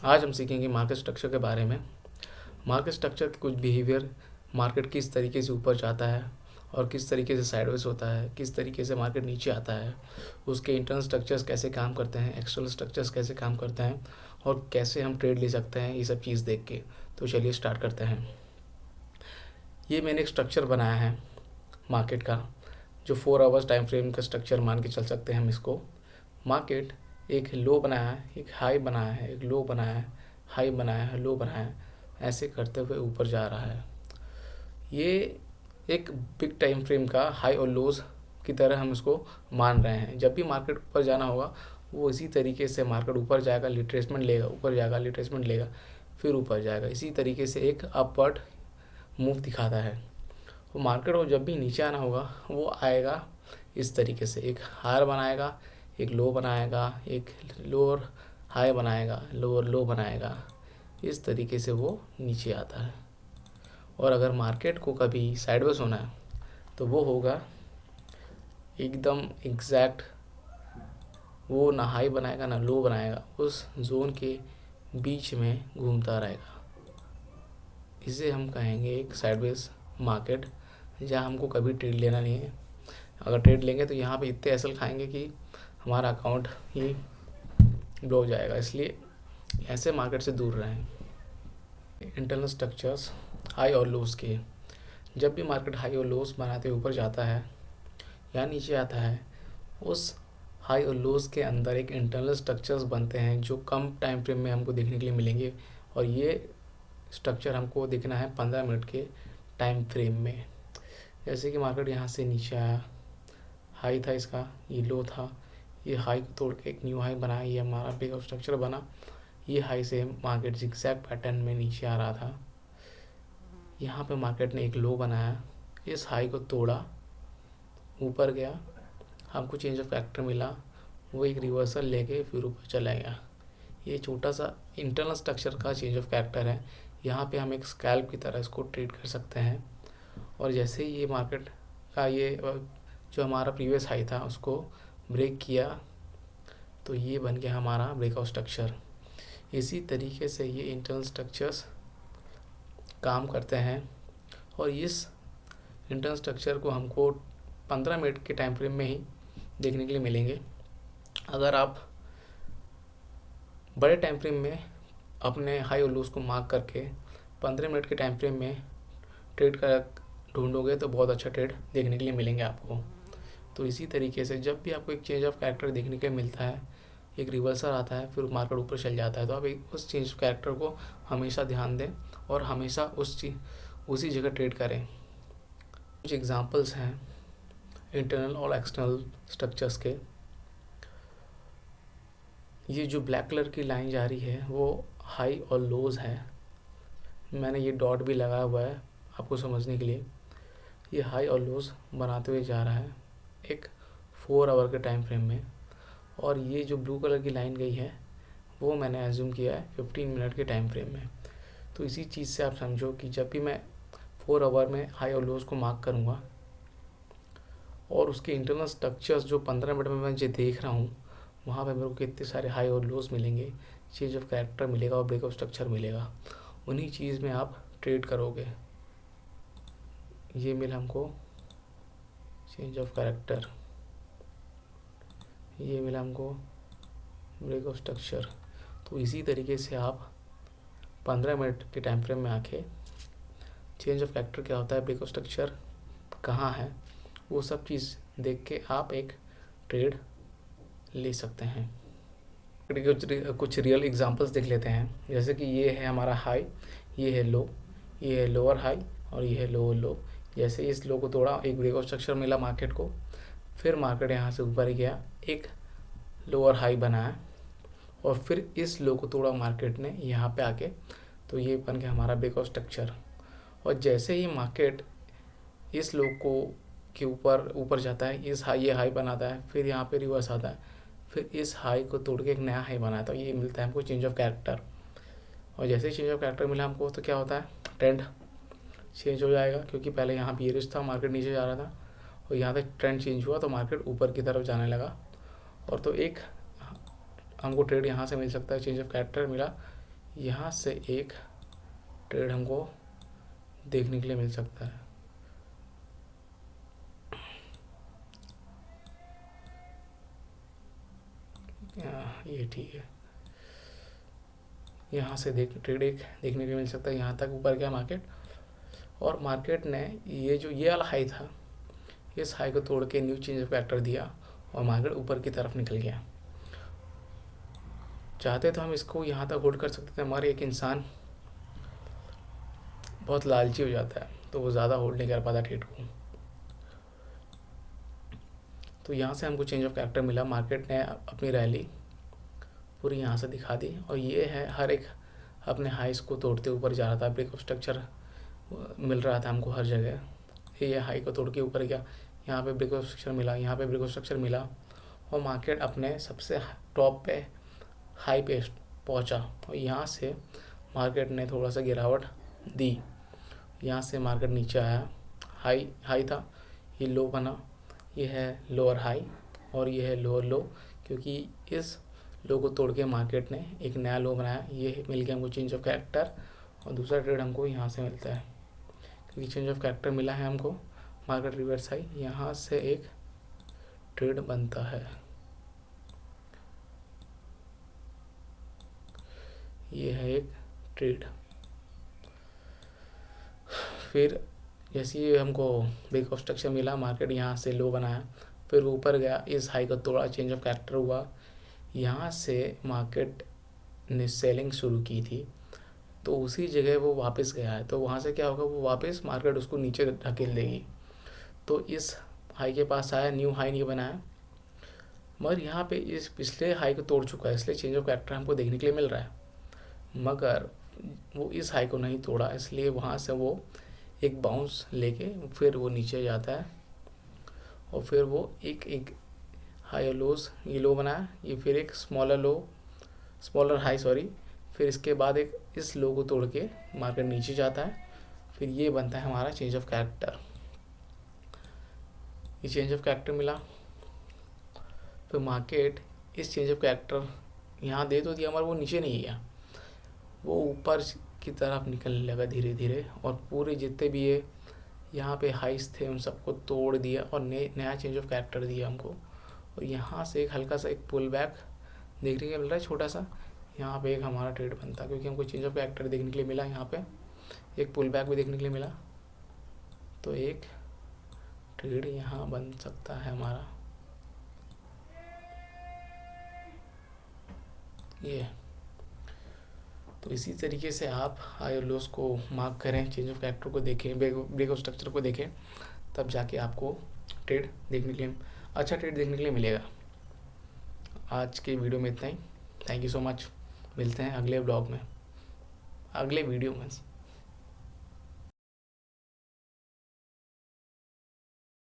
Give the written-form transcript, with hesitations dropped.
आज हम सीखेंगे मार्केट स्ट्रक्चर के बारे में। मार्केट स्ट्रक्चर के कुछ बिहेवियर, मार्केट किस तरीके से ऊपर जाता है और किस तरीके से साइडवेज होता है, किस तरीके से मार्केट नीचे आता है, उसके इंटरनल स्ट्रक्चर्स कैसे काम करते हैं, एक्सटर्नल स्ट्रक्चर्स कैसे काम करते हैं और कैसे हम ट्रेड ले सकते हैं, ये सब चीज़ देख के। तो चलिए स्टार्ट करते हैं। ये मैंने एक स्ट्रक्चर बनाया है मार्केट का, जो 4 आवर्स टाइम फ्रेम का स्ट्रक्चर मान के चल सकते हैं हम इसको। मार्केट एक लो बनाया है, एक हाई बनाया है, एक लो बनाया है, हाई बनाया है, लो बनाया है, ऐसे करते हुए ऊपर जा रहा है। ये एक बिग टाइम फ्रेम का हाई और लोज की तरह हम इसको मान रहे हैं। जब भी मार्केट ऊपर जाना होगा वो इसी तरीके से मार्केट ऊपर जाएगा, रिट्रेसमेंट लेगा, ऊपर जाएगा, रिट्रेसमेंट लेगा, फिर ऊपर जाएगा। इसी तरीके से एक अपवर्ड मूव दिखाता है। वो मार्केट को जब भी नीचे आना होगा वो आएगा इस तरीके से, एक हायर बनाएगा, एक लो बनाएगा, एक लोअर हाई बनाएगा, लोअर लो बनाएगा। इस तरीके से वो नीचे आता है। और अगर मार्केट को कभी साइडवेज होना है तो वो होगा एकदम एग्जैक्ट, वो ना हाई बनाएगा ना लो बनाएगा, उस जोन के बीच में घूमता रहेगा। इसे हम कहेंगे एक साइडवेज मार्केट, जहाँ हमको कभी ट्रेड लेना नहीं है। अगर ट्रेड लेंगे तो यहाँ पे इतने एसल खाएंगे कि हमारा अकाउंट ही ब्लो हो जाएगा। इसलिए ऐसे मार्केट से दूर रहें। इंटरनल स्ट्रक्चर्स हाई और लोस के, जब भी मार्केट हाई और लोस बनाते ऊपर जाता है या नीचे आता है, उस हाई और लोस के अंदर एक इंटरनल स्ट्रक्चर्स बनते हैं जो कम टाइम फ्रेम में हमको देखने के लिए मिलेंगे। और ये स्ट्रक्चर हमको देखना है 15 मिनट के टाइम फ्रेम में। जैसे कि मार्केट यहाँ से नीचे आया, हाई था इसका, ये लो था, ये हाई को तोड़ के एक न्यू हाई बनाया, ये हमारा बिग स्ट्रक्चर बना। ये हाई से मार्केट जिगजैग पैटर्न में नीचे आ रहा था। यहाँ पे मार्केट ने एक लो बनाया, इस हाई को तोड़ा, ऊपर गया, हमको चेंज ऑफ कैरेक्टर मिला, वो एक रिवर्सल लेके फिर ऊपर चला गया। ये छोटा सा इंटरनल स्ट्रक्चर का चेंज ऑफ कैरेक्टर है। यहाँ पे हम एक स्कैल्प की तरह इसको ट्रेड कर सकते हैं। और जैसे ही ये मार्केट का ये जो हमारा प्रीवियस हाई था उसको ब्रेक किया तो ये बन गया हमारा ब्रेकआउट स्ट्रक्चर। इसी तरीके से ये इंटरनल स्ट्रक्चर्स काम करते हैं। और इस इंटरनल स्ट्रक्चर को हमको 15 मिनट के टाइम फ्रेम में ही देखने के लिए मिलेंगे। अगर आप बड़े टाइम फ्रेम में अपने हाई और लोस को मार्क करके 15 मिनट के टाइम फ्रेम में ट्रेड कर ढूंढोगे तो बहुत अच्छा ट्रेड देखने के लिए मिलेंगे आपको। तो इसी तरीके से जब भी आपको एक चेंज ऑफ कैरेक्टर देखने के लिए मिलता है, एक रिवर्सल आता है, फिर मार्केट ऊपर चल जाता है, तो आप उस चेंज ऑफ कैरेक्टर को हमेशा ध्यान दें और हमेशा उसी जगह ट्रेड करें। कुछ एग्जांपल्स हैं इंटरनल और एक्सटर्नल स्ट्रक्चर्स के। ये जो ब्लैक कलर की लाइन जा रही है वो हाई और लोज है। मैंने ये डॉट भी लगाया हुआ है आपको समझने के लिए। ये हाई और लोज बनाते हुए जा रहा है एक 4 आवर के टाइम फ्रेम में। और ये जो ब्लू कलर की लाइन गई है वो मैंने एज्यूम किया है 15 मिनट के टाइम फ्रेम में। तो इसी चीज़ से आप समझो कि जब भी मैं 4 आवर में हाई और लोज को मार्क करूँगा और उसके इंटरनल स्ट्रक्चर्स जो 15 मिनट में मैं जो देख रहा हूँ, वहाँ पे मेरे को कितने सारे हाई और लोज मिलेंगे, चेंज ऑफ कैरेक्टर मिलेगा और ब्रेकआउट स्ट्रक्चर मिलेगा। उन्हीं चीज़ में आप ट्रेड करोगे। ये मिला हमको चेंज ऑफ कैरेक्टर, ये मिला हमको ब्रेकआउट स्ट्रक्चर। तो इसी तरीके से आप 15 मिनट के टाइम फ्रेम में आके चेंज ऑफ कैरेक्टर क्या होता है, ब्रेकआउट स्ट्रक्चर कहाँ है, वो सब चीज़ देख के आप एक ट्रेड ले सकते हैं। कुछ रियल एग्जांपल्स देख लेते हैं। जैसे कि ये है हमारा हाई, ये है लो, ये है लोअर हाई और ये है लोअर लो। जैसे इस लो को तोड़ा, एक ब्रेकआउट स्ट्रक्चर मिला मार्केट को, फिर मार्केट यहाँ से ऊपर ही गया, एक लोअर हाई बनाया और फिर इस लो को तोड़ा मार्केट ने यहाँ पे आके, तो ये बन गया हमारा ब्रेकआउट स्ट्रक्चर। और जैसे ही मार्केट इस लो को के ऊपर जाता है, ये हाई बनाता है, फिर यहाँ पे रिवर्स आता है, फिर इस हाई को तोड़ के एक नया हाई बनाता है। ये मिलता है हमको चेंज ऑफ कैरेक्टर। और जैसे ही चेंज ऑफ कैरेक्टर मिला हमको तो क्या होता है, ट्रेंड चेंज हो जाएगा, क्योंकि पहले यहाँ बियरिश था, मार्केट नीचे जा रहा था और यहाँ तक ट्रेंड चेंज हुआ तो मार्केट ऊपर की तरफ जाने लगा। और तो एक हमको ट्रेड यहाँ से मिल सकता है, चेंज ऑफ कैरेक्टर मिला, यहाँ से एक ट्रेड हमको देखने के लिए मिल सकता है। ये ठीक है, यहाँ से ट्रेड एक देखने के लिए मिल सकता है। यहाँ तक ऊपर गया मार्केट, और मार्केट ने ये वाला हाई था, इस हाई को तोड़ के न्यू चेंज ऑफ कैरेक्टर दिया और मार्केट ऊपर की तरफ निकल गया। चाहते तो हम इसको यहाँ तक होल्ड कर सकते थे, हमारे एक इंसान बहुत लालची हो जाता है तो वो ज़्यादा होल्ड नहीं कर पाता ट्रेड को। तो यहाँ से हमको चेंज ऑफ कैरेक्टर मिला, मार्केट ने अपनी रैली पूरी यहाँ से दिखा दी, और ये है हर एक अपने हाइस को तोड़ते ऊपर जा रहा था, ब्रेक ऑफ स्ट्रक्चर मिल रहा था हमको हर जगह। ये हाई को तोड़ के ऊपर गया, यहाँ पे ब्रेक ऑफ स्ट्रक्चर मिला, यहाँ पे ब्रेक ऑफ स्ट्रक्चर मिला, और मार्केट अपने सबसे टॉप पे हाई पे पहुँचा। और यहाँ से मार्केट ने थोड़ा सा गिरावट दी, यहाँ से मार्केट नीचे आया, हाई था, ये लो बना, ये है लोअर हाई और ये है लोअर लो, क्योंकि इस लो को तोड़ के मार्केट ने एक नया लो बनाया। ये मिल गया हमको चेंज ऑफ कैरेक्टर, और दूसरा ट्रेड हमको यहाँ से मिलता है, क्योंकि चेंज ऑफ कैरेक्टर मिला है हमको, मार्केट रिवर्स आई, यहाँ से एक ट्रेड बनता है। ये है एक ट्रेड। फिर जैसे ही हमको ब्रेक ऑफ स्ट्रक्चर मिला, मार्केट यहाँ से लो बनाया, फिर ऊपर गया, इस हाई का तोड़ा, चेंज ऑफ कैरेक्टर हुआ, यहाँ से मार्केट ने सेलिंग शुरू की थी, तो उसी जगह वो वापस गया है, तो वहाँ से क्या होगा, वो वापस मार्केट उसको नीचे धकेल देगी। तो इस हाई के पास आया, न्यू हाई नहीं बनाया, मगर यहाँ पे इस पिछले हाई को तोड़ चुका है, इसलिए चेंज ऑफ कैरेक्टर हमको देखने के लिए मिल रहा है। मगर वो इस हाई को नहीं तोड़ा, इसलिए वहाँ से वो एक बाउंस लेके फिर वो नीचे जाता है, और फिर वो एक हाई लोज, ये लो बनाया, ये फिर एक स्मॉलर हाई सॉरी, फिर इसके बाद एक इस लो को तोड़ के मार्केट नीचे जाता है, फिर ये बनता है हमारा चेंज ऑफ कैरेक्टर। ये चेंज ऑफ कैरेक्टर मिला, फिर मार्केट इस चेंज ऑफ कैरेक्टर यहाँ दे तो दिया, मगर वो नीचे नहीं गया, वो ऊपर की तरफ निकलने लगा धीरे धीरे, और पूरे जितने भी ये यहाँ पे हाइस थे उन सबको तोड़ दिया और नया चेंज ऑफ कैरेक्टर दिया हमको। और यहाँ से एक हल्का सा एक पुल बैक देखने के मिल रहा है छोटा सा, यहाँ पे एक हमारा ट्रेड बनता, क्योंकि हमको चेंज ऑफ कैरेक्टर देखने के लिए मिला, यहाँ पे एक पुल बैक भी देखने के लिए मिला, तो एक ट्रेड यहाँ बन सकता है हमारा। ये तो इसी तरीके से आप हाई और लोस को मार्क करें, चेंज ऑफ कैरेक्टर को देखें, ब्रेक ऑफ स्ट्रक्चर को देखें, तब जाके आपको ट्रेड देखने के लिए अच्छा ट्रेड देखने के लिए मिलेगा। आज के वीडियो में इतना ही, थैंक यू सो मच, मिलते हैं अगले ब्लॉग में, अगले वीडियो में।